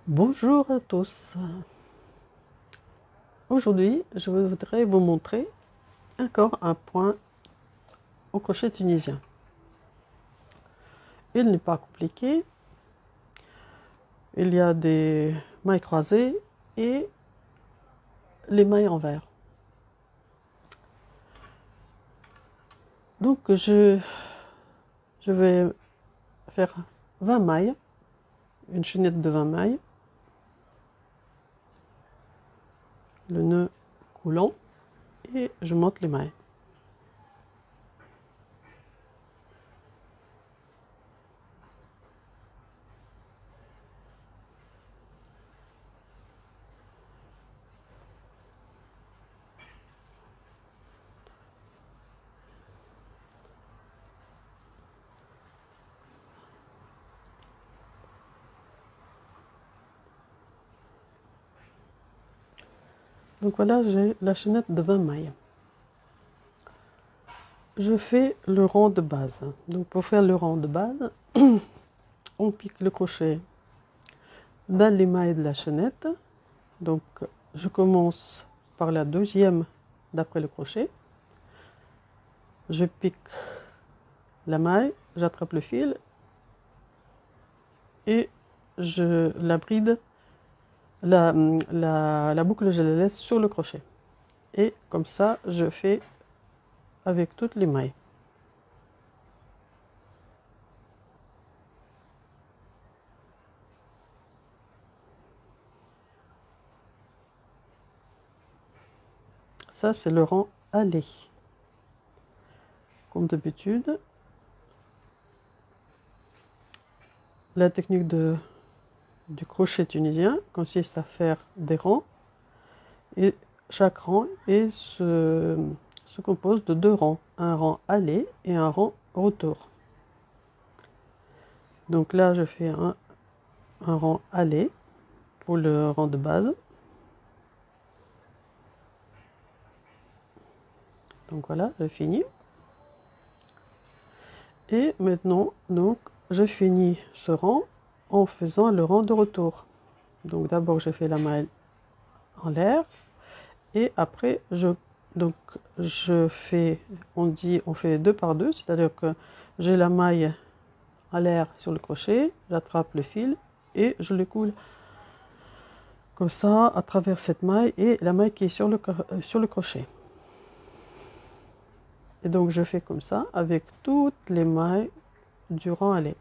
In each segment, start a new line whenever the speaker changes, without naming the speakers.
Bonjour à tous. Aujourd'hui, je voudrais vous montrer encore un point au crochet tunisien. Il n'est pas compliqué. Il y a des mailles croisées et les mailles envers. Donc je vais faire 20 mailles, une chaînette de 20 mailles, le nœud coulant et je monte les mailles. Donc voilà, j'ai la chaînette de 20 mailles. Je fais le rang de base. Donc pour faire le rang de base, on pique le crochet dans les mailles de la chaînette. Donc je commence par la deuxième d'après le crochet. Je pique la maille, j'attrape le fil et je la bride, la boucle je la laisse sur le crochet. Et comme ça je fais avec toutes les mailles. Ça c'est le rang aller. Comme d'habitude, la technique du crochet tunisien consiste à faire des rangs et chaque rang se compose de deux rangs, un rang aller et un rang retour. Donc là je fais un rang aller pour le rang de base. Donc voilà, je finis. Et maintenant, donc, je finis ce rang en faisant le rang de retour. Donc d'abord, je fais la maille en l'air et après, je fais, on fait deux par deux, c'est-à-dire que j'ai la maille à l'air sur le crochet, j'attrape le fil et je le coule comme ça à travers cette maille et la maille qui est sur le crochet. Et donc je fais comme ça avec toutes les mailles du rang aller.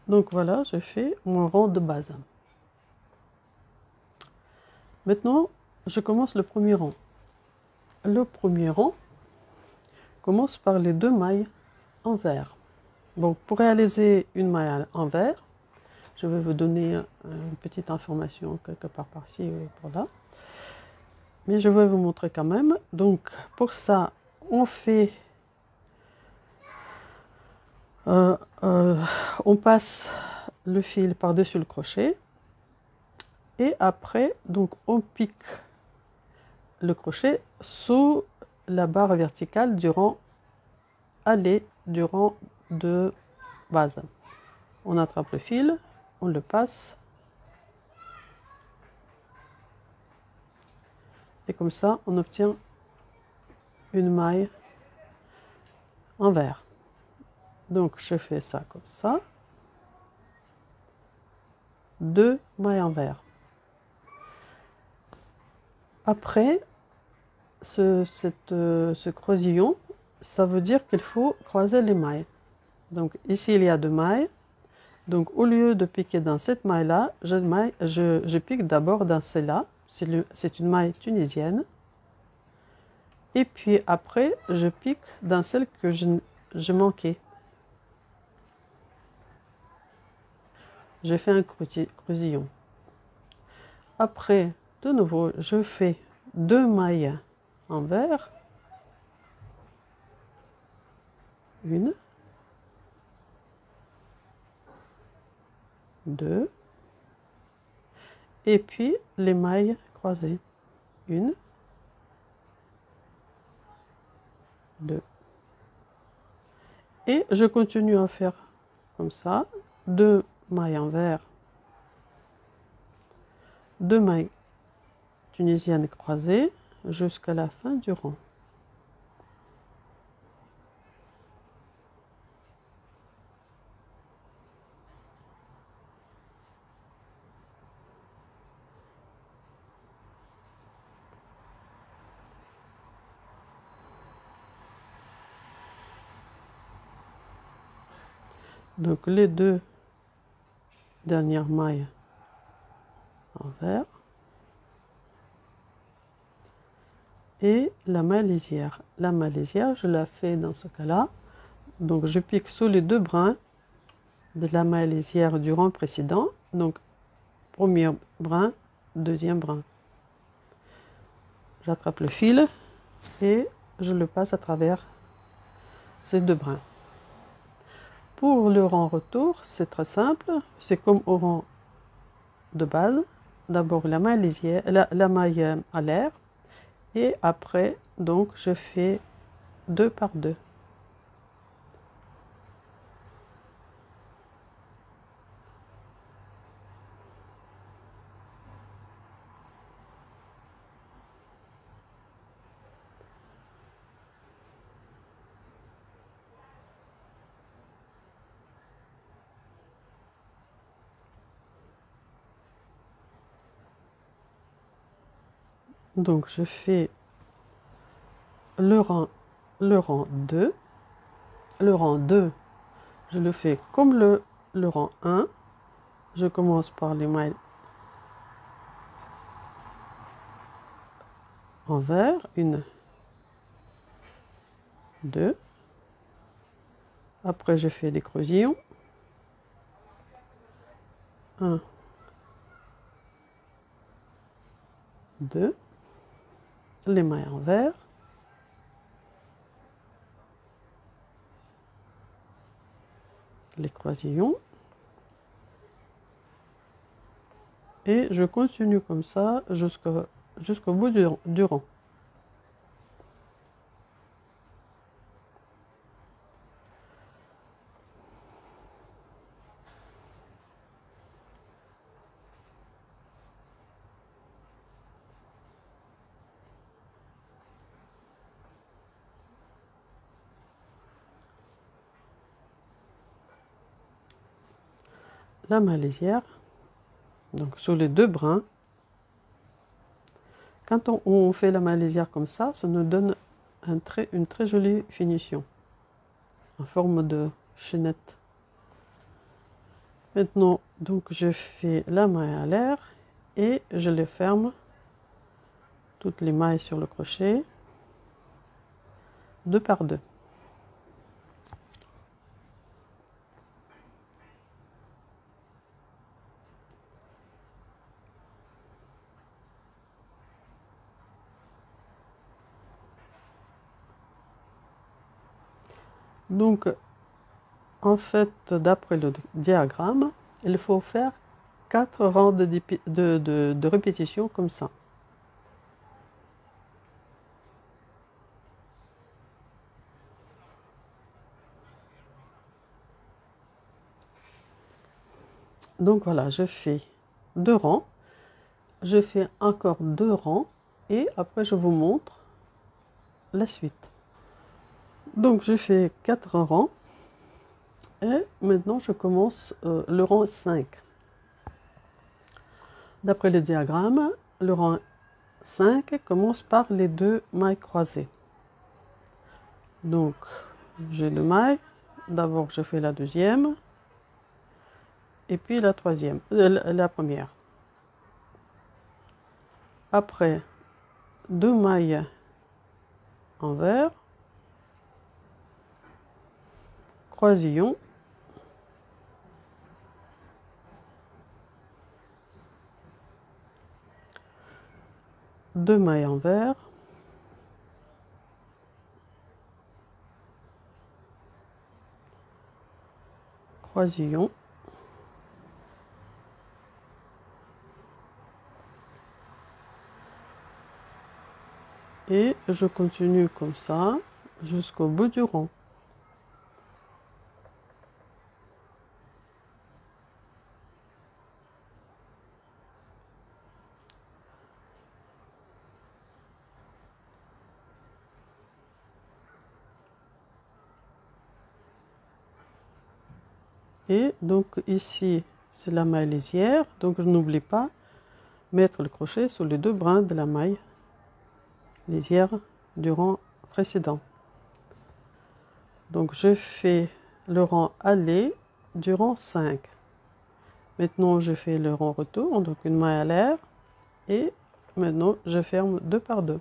Donc voilà, je fais mon rang de base. Maintenant, je commence le premier rang. Le premier rang commence par les deux mailles envers. Bon, pour réaliser une maille envers, je vais vous donner une petite information quelque part par-ci et par-là. Mais je vais vous montrer quand même. Donc, pour ça, on fait... on passe le fil par-dessus le crochet. Et après, donc, on pique le crochet sous la barre verticale du rang aller, du rang de base. On attrape le fil, on le passe. Et comme ça, on obtient une maille envers. Donc, je fais ça comme ça. Deux mailles envers. Après, ce croisillon, ça veut dire qu'il faut croiser les mailles. Donc, ici, il y a deux mailles. Donc, au lieu de piquer dans cette maille-là, je pique d'abord dans celle-là. C'est une maille tunisienne. Et puis après, je pique dans celle que je manquais. J'ai fait un croisillon. Après, de nouveau, je fais deux mailles envers. Une. 2, et puis les mailles croisées, 1, 2, et je continue à faire comme ça, 2 mailles envers, 2 mailles tunisiennes croisées jusqu'à la fin du rang. Donc les 2 dernières mailles envers et la maille lisière. La maille lisière, je la fais dans ce cas-là. Donc je pique sous les 2 brins de la maille lisière du rang précédent. Donc premier brin, deuxième brin. J'attrape le fil et je le passe à travers ces 2 brins. Pour le rang retour, c'est très simple. C'est comme au rang de base. D'abord la maille lisière, la maille à l'air, et après donc je fais 2 par 2. Donc je fais le rang 2. Le rang 2, je le fais comme le rang 1. Je commence par les mailles envers, 1, 2. Après je fais des creusillons, 1, 2, les mailles envers, les croisillons, et je continue comme ça jusqu'au bout du rang. La maille lisière, donc sur les 2 brins. Quand on fait la maille lisière comme ça nous donne une très jolie finition en forme de chaînette. Maintenant, donc je fais la maille à l'air et je les ferme, toutes les mailles sur le crochet, 2 par 2. Donc, en fait, d'après le diagramme, il faut faire 4 rangs de répétition comme ça. Donc voilà, je fais 2 rangs, je fais encore 2 rangs et après je vous montre la suite. Donc je fais 4 rangs et maintenant je commence le rang 5. D'après le diagramme, le rang 5 commence par les 2 mailles croisées. Donc j'ai le maille, d'abord je fais la deuxième et puis la troisième, la première. Après 2 mailles envers, croisillon, deux mailles envers, croisillon, et je continue comme ça jusqu'au bout du rang. Et donc ici c'est la maille lisière, donc je n'oublie pas mettre le crochet sur les deux brins de la maille lisière du rang précédent. Donc je fais le rang aller du rang 5. Maintenant je fais le rang retour, donc une maille à l'air, et maintenant je ferme 2 par 2.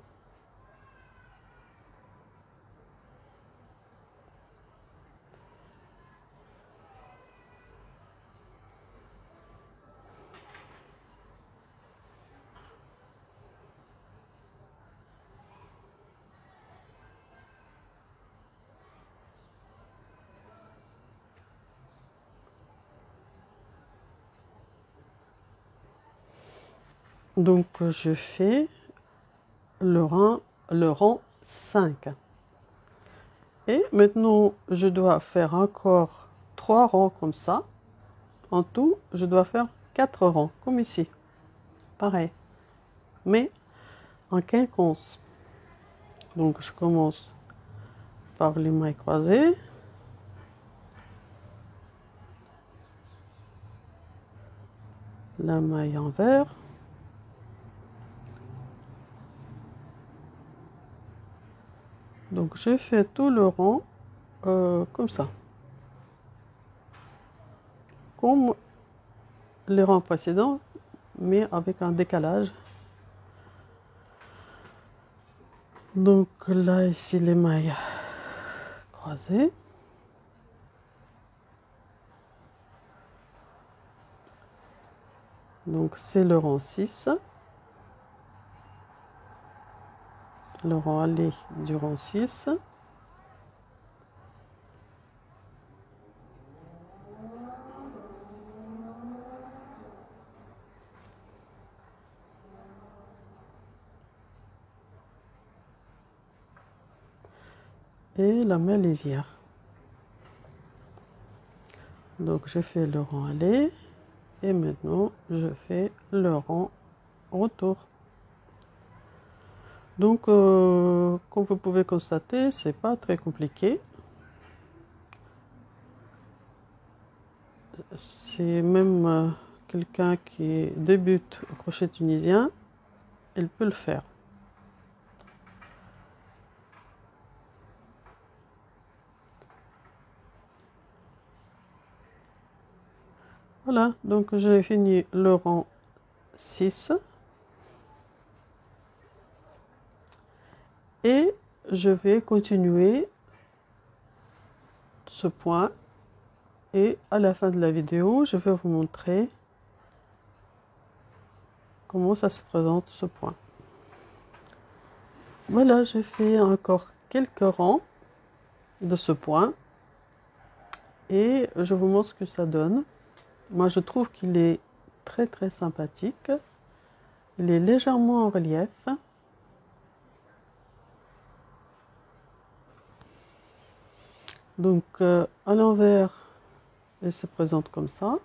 Donc je fais le rang 5. Et maintenant je dois faire encore 3 rangs comme ça. En tout, je dois faire 4 rangs, comme ici. Pareil. Mais en quinconce. Donc je commence par les mailles croisées. La maille envers. Donc je fais tout le rang comme ça. Comme les rangs précédents, mais avec un décalage. Donc là, ici, les mailles croisées. Donc c'est le rang 6. Le rang aller du rang 6. Et la maille lisière. Donc je fais le rang aller et maintenant je fais le rang retour. Donc comme vous pouvez constater, c'est pas très compliqué. C'est même quelqu'un qui débute au crochet tunisien, il peut le faire. Voilà, donc j'ai fini le rang 6. Et je vais continuer ce point. Et à la fin de la vidéo, je vais vous montrer comment ça se présente ce point. Voilà, j'ai fait encore quelques rangs de ce point. Et je vous montre ce que ça donne. Moi, je trouve qu'il est très très sympathique. Il est légèrement en relief. Donc, à l'envers, il se présente comme ça.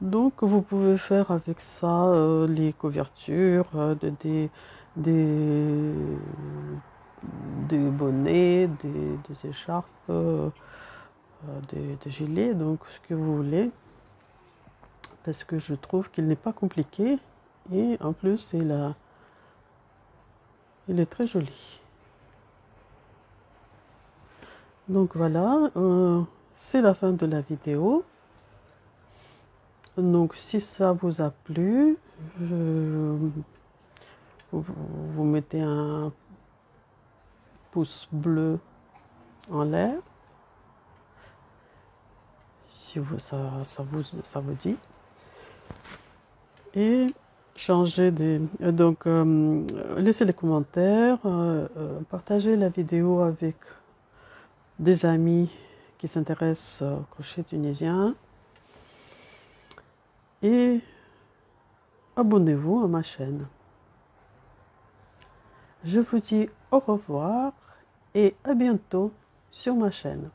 Donc, vous pouvez faire avec ça les couvertures, des bonnets, des écharpes, des gilets, donc ce que vous voulez. Parce que je trouve qu'il n'est pas compliqué et en plus il est très joli. Donc voilà, c'est la fin de la vidéo. Donc si ça vous a plu, vous mettez un pouce bleu en l'air, si ça vous dit. Et changer donc laissez les commentaires, partagez la vidéo avec des amis qui s'intéressent au crochet tunisien. Et abonnez-vous à ma chaîne. Je vous dis au revoir et à bientôt sur ma chaîne.